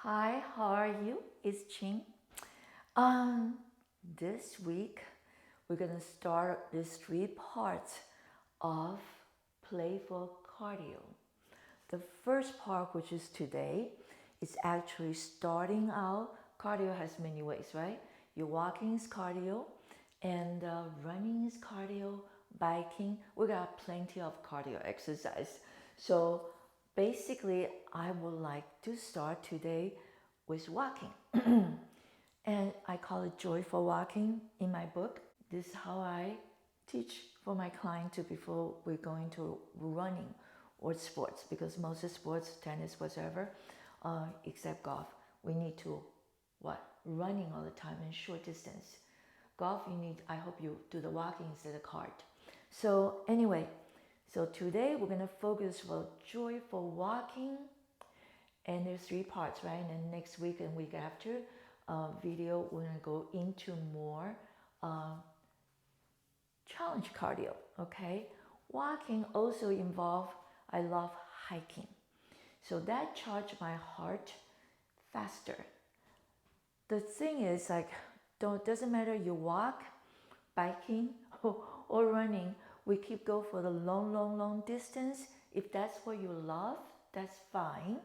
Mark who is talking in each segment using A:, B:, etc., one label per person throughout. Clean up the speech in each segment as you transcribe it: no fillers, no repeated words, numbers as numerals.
A: Hi, how are you? It's Ching. This week we're gonna start these 3 parts of Playful Cardio. The first part, which is today, is actually starting out. Cardio has many ways, right? Your walking is cardio, and running is cardio. Biking, we got plenty of cardio exercise. So basically, I would like to start today with walking. And I call it joyful walking in my book. This is how I teach for my client to before we're going to running or sports, because most of sports, tennis, whatever, except golf, we need to running all the time in short distance. Golf, you need, I hope you do the walking instead of cart. So anyway, so today we're gonna focus on joyful walking, and there's 3 parts, right? And then next week and week after video, we're gonna go into more challenge cardio. Okay, walking also involve, I love hiking, so that charged my heart faster. The thing is, like, doesn't matter you walk, biking, or running, we keep go for the long distance. If that's what you love, that's fine.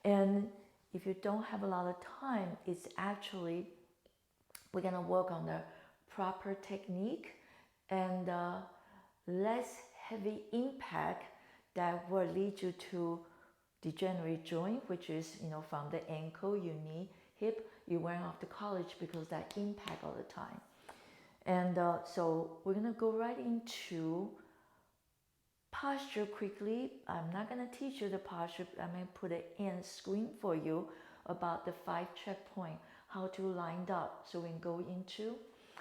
A: And if you don't have a lot of time, it's actually, we're gonna work on the proper technique and less heavy impact that will lead you to degenerate joint, which is, from the ankle, your knee, hip, you went off to college because that impact all the time. And so we're gonna go right into posture quickly. I'm not gonna teach you the posture. I'm gonna put an end screen for you about the 5 checkpoint, how to line up. So we can go into,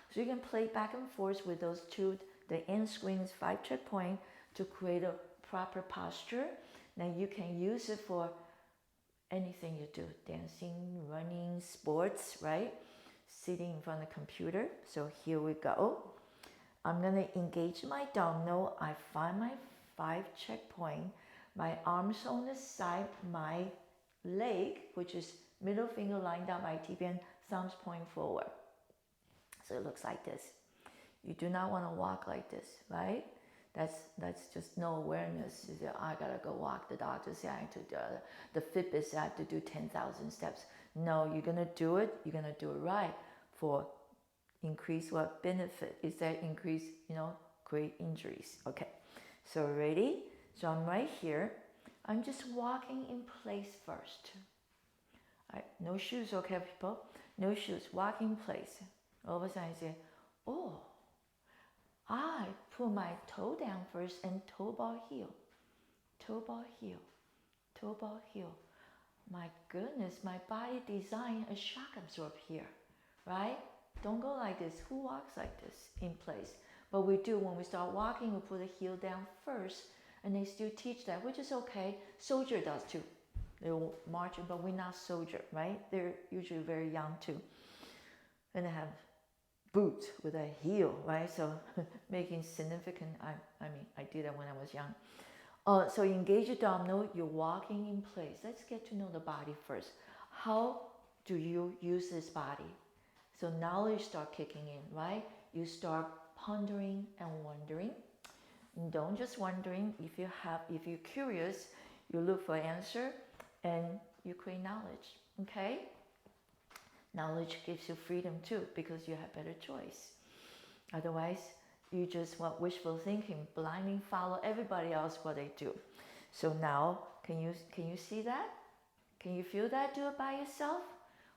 A: so you can play back and forth with those 2. The end screen is 5 checkpoint to create a proper posture. Now you can use it for anything you do, dancing, running, sports, right? Sitting in front of the computer. So here we go. I'm gonna engage my abdominal. I find my 5 checkpoint. My arms on the side, my leg, which is middle finger lined up by tibian, thumbs point forward. So it looks like this. You do not want to walk like this, right? That's just no awareness. I gotta go walk. The doctor said I have to do the Fitbit said I have to do 10,000 steps. No, you're gonna do it. You're gonna do it right for increase what benefit is that increase, great injuries. Okay, so ready? So I'm right here. I'm just walking in place first. All right, no shoes, okay, people? No shoes, walking in place. All of a sudden I say, oh, I put my toe down first and toe ball heel, toe ball heel, toe ball heel. My goodness, my body designed a shock absorb here, right? Don't go like this. Who walks like this in place? But we do. When we start walking, we put the heel down first, and they still teach that, which is okay. Soldier does too. They're marching, but we're not soldier, right? They're usually very young too. And they have boots with a heel, right? So making significant, I did that when I was young. So you engage abdominal, you're walking in place. Let's get to know the body first. How do you use this body? So knowledge start kicking in, right? You start pondering and wondering. And don't just wondering. If you're curious, you look for answer and you create knowledge, okay? Knowledge gives you freedom too, because you have better choice. Otherwise, you just wishful thinking, blindly follow everybody else what they do. So now, can you see that? Can you feel that? Do it by yourself.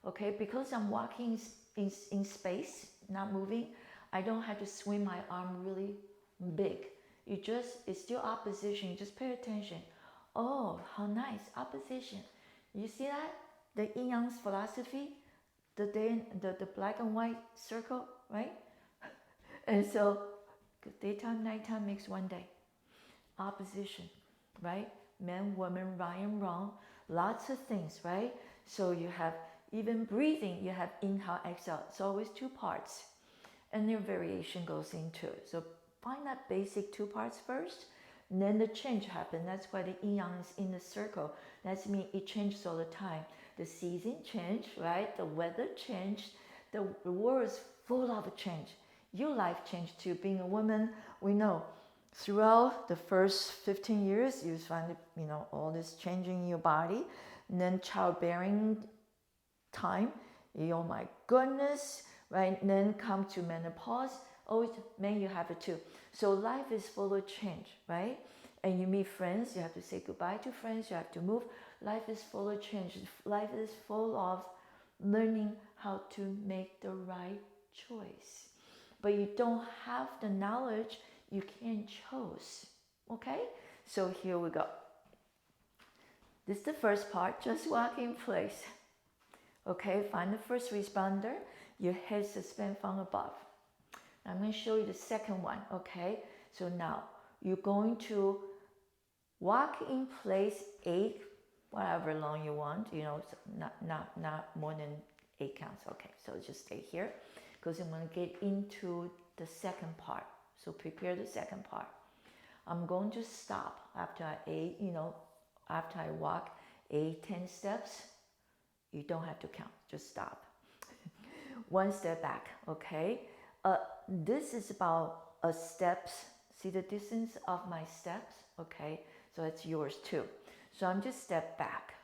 A: Okay, because I'm walking in space, not moving, I don't have to swing my arm really big. It's still opposition. You just pay attention. Oh, how nice, opposition. You see that? The yin yang philosophy, the black and white circle, right? And so daytime, nighttime makes one day. Opposition, right? Men, women, right and wrong, lots of things, right? So you have even breathing, you have inhale, exhale. It's always 2 parts. And their variation goes into it. So find that basic 2 parts first. And then the change happens. That's why the yin yang is in the circle. That means it changes all the time. The season changed, right? The weather changed. The world is full of change. Your life changed too. Being a woman, we know throughout the first 15 years, you find, all this changing in your body. And then childbearing time, oh my goodness, right? And then come to menopause. Oh, man, you have it too. So life is full of change, right? And you meet friends, you have to say goodbye to friends, you have to move. Life is full of change. Life is full of learning how to make the right choice. But you don't have the knowledge, you can't choose. Okay? So here we go. This is the first part, just walk in place. Okay, find the first responder, your head suspend from above. I'm going to show you the second one, okay? So now, you're going to walk in place 8, whatever long you want, not more than 8 counts. Okay, so just stay here, because I'm going to get into the second part. So prepare the second part. I'm going to stop after after I walk 8, 10 steps. You don't have to count, just stop. 1 step back, okay? This is about steps. See the distance of my steps? Okay, so it's yours too. So I'm just step back.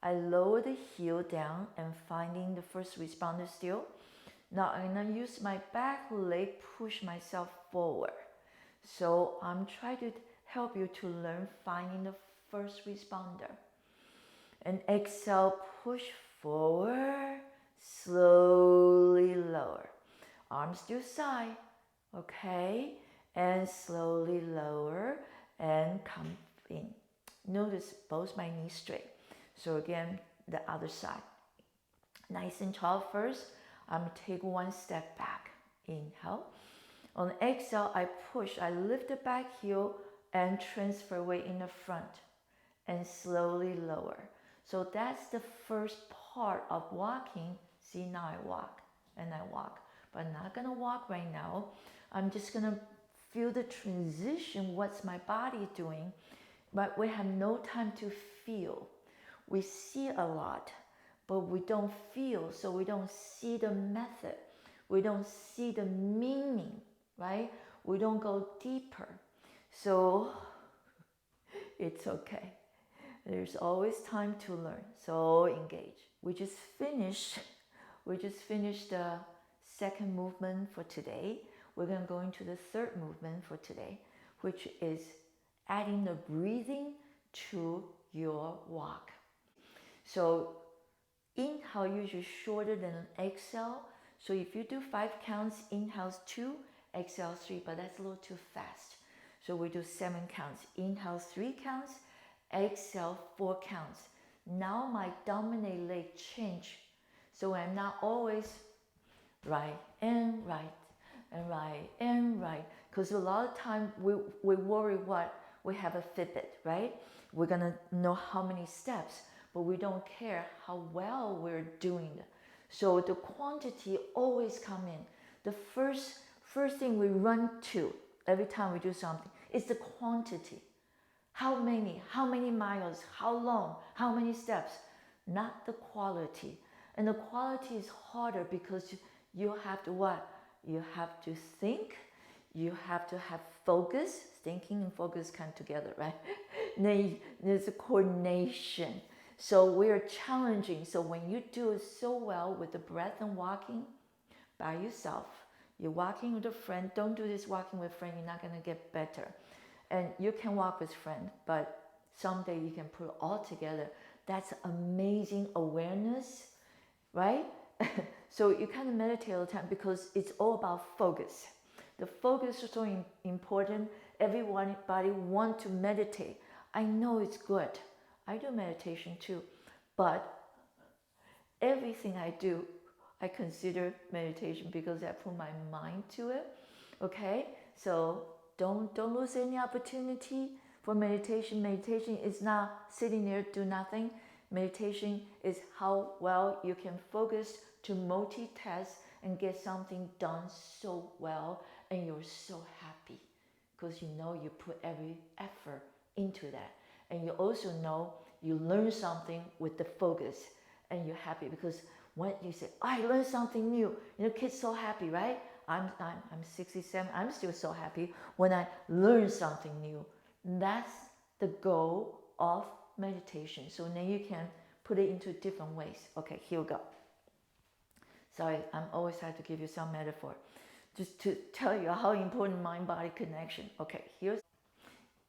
A: I lower the heel down and finding the first responder still. Now I'm gonna use my back leg, push myself forward. So I'm trying to help you to learn finding the first responder. And exhale, push forward, slowly lower. Arms to side, okay? And slowly lower and come in. Notice both my knees straight. So again, the other side. Nice and tall first. I'm gonna take 1 step back. Inhale. On exhale, I push. I lift the back heel and transfer weight in the front. And slowly lower. So that's the first part of walking. See, now I walk and I walk. But I'm not gonna walk right now. I'm just gonna feel the transition, what's my body doing. But we have no time to feel. We see a lot, but we don't feel, so we don't see the method. We don't see the meaning, right? We don't go deeper. So it's okay. There's always time to learn, so engage. We just finished the second movement for today. We're going to go into the third movement for today, which is adding the breathing to your walk. So inhale usually shorter than exhale. So if you do 5 counts, inhales 2, exhale 3, but that's a little too fast. So we do 7 counts. Inhale 3 counts, exhale 4 counts. Now my dominant leg change. So I'm not always right and right and right and right. Because a lot of time we worry what? We have a Fitbit, right? We're gonna know how many steps, but we don't care how well we're doing it. So the quantity always come in. The first thing we run to every time we do something is the quantity. How many miles, how long, how many steps, not the quality. And the quality is harder because you have to what? You have to think, you have to have focus. Thinking and focus come together, right? Then there's a coordination. So we're challenging. So when you do it so well with the breath and walking by yourself, you're walking with a friend, don't do this walking with a friend, you're not gonna get better. And you can walk with friends, but someday you can put it all together. That's amazing awareness, right? So you kind of meditate all the time because it's all about focus. The focus is so important. Everybody want to meditate. I know it's good. I do meditation too, but everything I do, I consider meditation because I put my mind to it. Okay, so don't lose any opportunity for meditation. Meditation is not sitting there do nothing. Meditation is how well you can focus to multitask and get something done so well, and you're so happy. because you know you put every effort into that. And you also know you learn something with the focus, and you're happy because when you say, I learned something new, kids so happy, right? I'm 67, I'm still so happy when I learn something new. That's the goal of meditation. So now you can put it into different ways. Okay, here we go. Sorry, I'm always have to give you some metaphor just to tell you how important mind-body connection. Okay, here's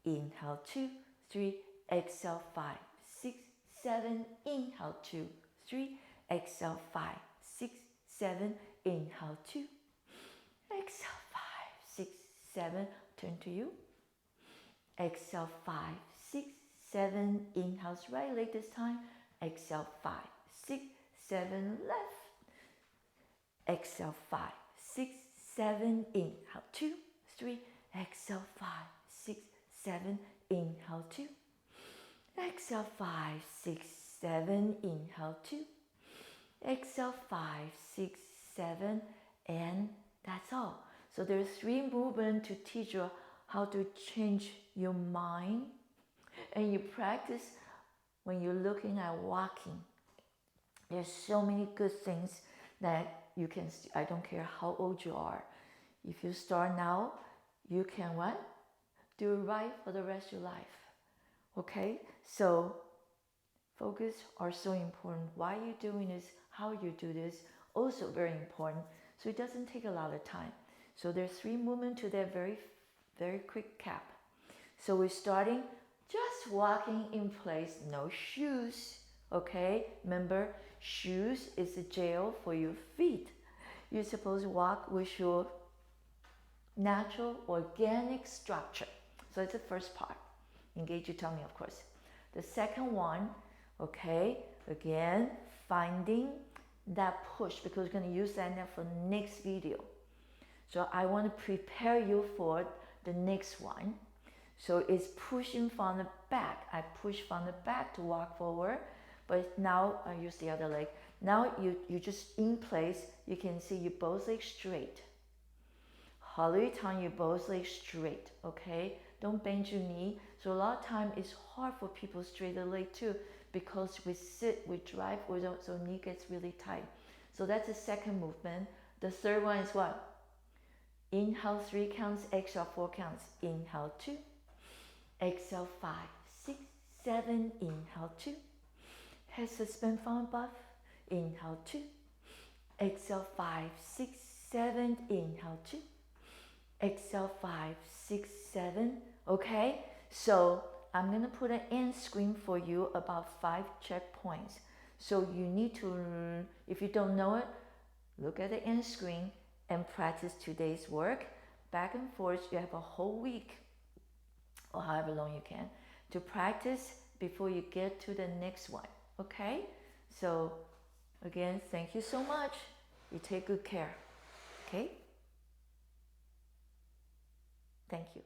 A: inhale 2, 3, exhale 5, 6, 7, inhale 2, 3, exhale 5, 6, 7, inhale 2, exhale 5, 6, 7, turn to you, exhale 5, 6, 7, inhales right leg this time, exhale 5, 6, 7, left, exhale 5, 6, 7, inhale 2, 3, exhale 5, 6, 7, inhale 2, exhale 5, 6, 7, inhale 2, exhale 5, 6, 7, and that's all. So there's 3 movements to teach you how to change your mind, and you practice when you're looking at walking. There's so many good things that you can, I don't care how old you are. If you start now, you can what? Do it right for the rest of your life. Okay? So focus are so important. Why you're doing this, how you do this, also very important. So it doesn't take a lot of time. So there's 3 movements to that very, very quick cap. So we're starting just walking in place, no shoes. Okay? Remember, shoes is a jail for your feet. You're supposed to walk with your natural, organic structure. So it's the first part. Engage your tummy, of course. The second one, okay, again, finding that push, because we're going to use that now for the next video. So I want to prepare you for the next one. So it's pushing from the back. I push from the back to walk forward, but now I use the other leg. Now you just in place, you can see you both legs straight. Hollow your tongue, you both legs straight, okay? Don't bend your knee. So a lot of time it's hard for people to straighten the leg too, because we sit, we drive, so knee gets really tight. So that's the second movement. The third one is what? Inhale 3 counts, exhale 4 counts. Inhale 2, exhale 5, 6, 7, inhale 2. Head suspend from above, inhale 2, exhale 5, 6, 7, inhale 2, exhale 5, 6, 7. Okay, so I'm gonna put an end screen for you about 5 checkpoints. So you need to, if you don't know it, look at the end screen and practice today's work. Back and forth, you have a whole week or however long you can to practice before you get to the next one. Okay, so again, thank you so much. You take good care. Okay, thank you.